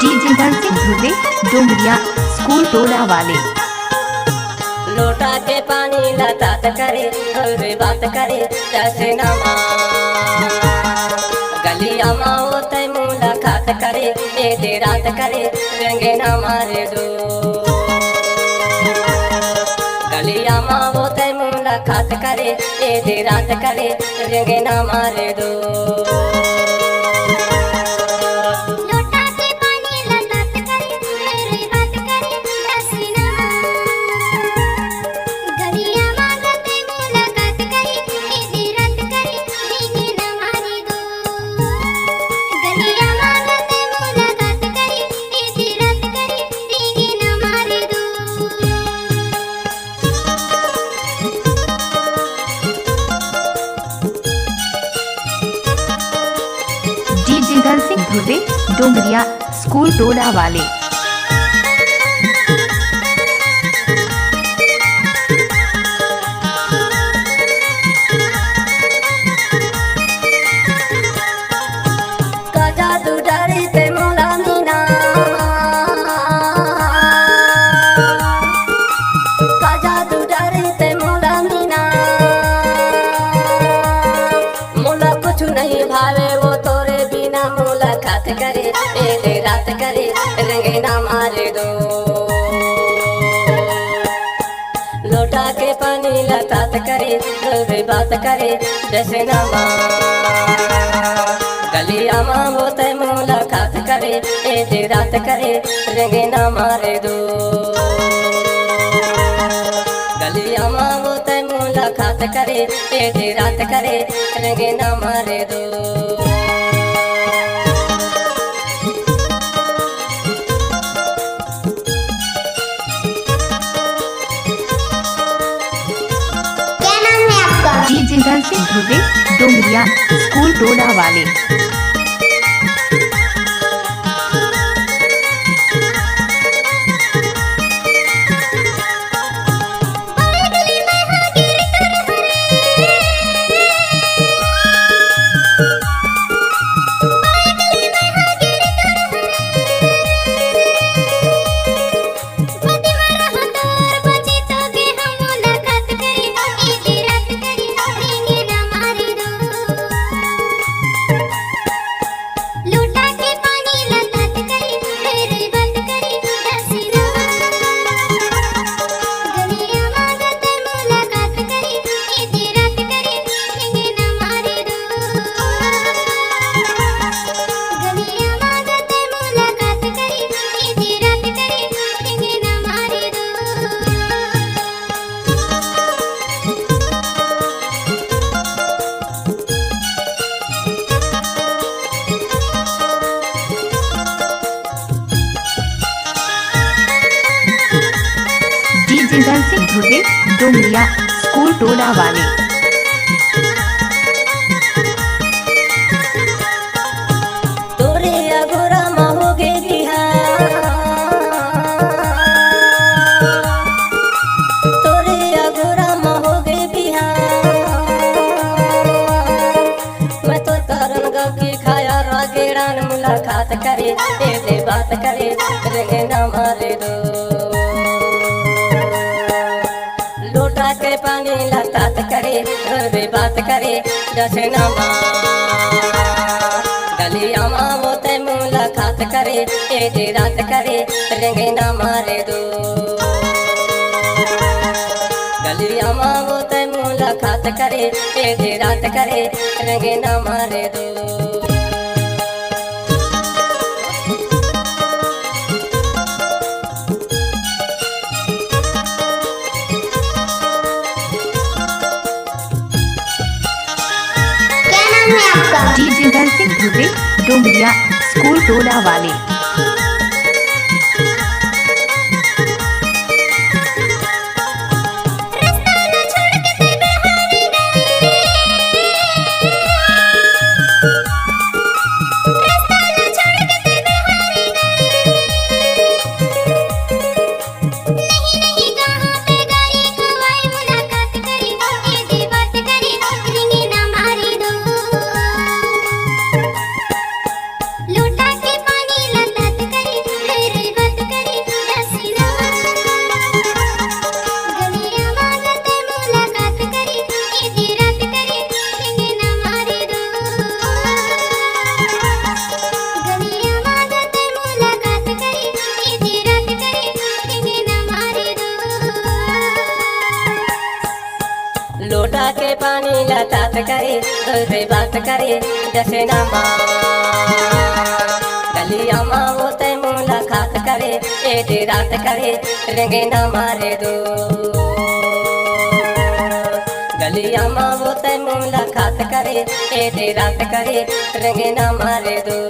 DJ दर्शन धुले Dongriya school टोला वाले। लोटा के पानी लतात करे और बात करे जैसे नमा गलिया माओ तय मुलाकात करे ए दे रात करे रंगे ना मारे दो गलिया माओ तय मुलाकात करे ए दे रात करे रंगे ना मारे दो। दर्शन धुले डोंगरिया स्कूल टोला वाले। नहीं भावे वो तोरे बिना मुलाकात करे ए दे रात करे रंगे ना मारे दो लोटा के पानी लतात करे रोवे बात करे जैसे नमा गलिया माँ वो तय मुलाकात करे ए दे रात करे रंगे ना मारे दो गलिया माँ वो तय मुलाकात करे ए दे रात करे रंगे ना मारे दो। डीजे दर्शन धुले डोंगरिया स्कूल टोला वाले। दर्शन धुले डोंगरिया स्कूल टोला वाले। तोरे अगोरा महोगे बिहार तोरे अगोरा महोगे बिहार मैं तो कारण गौ की खाया रागेड़ान मुलाकात करे ए दे बात करे रंगे ना मारे दो लोटा के पानी लतात करे रोवे बात करे जैसे नमा गलिया माँ वो तय मुलाकात करे ए दे रात करे रंगे ना मारे दो गलिया माँ वो तय मुलाकात करे ए दे रात करे रंगे ना मारे दो। डीजे दर्शन धुले डोंगरिया स्कूल टोला वाले। लोटा के पानी लतात करे मुलाकात करे रोज बात करे जैसे नामा गलिया माँ वो ते मुलाकात करे एक रात करे रंगे ना मारे दो गलिया माँ वो ते मुलाकात करे एक रात करे रंगे ना मारे दो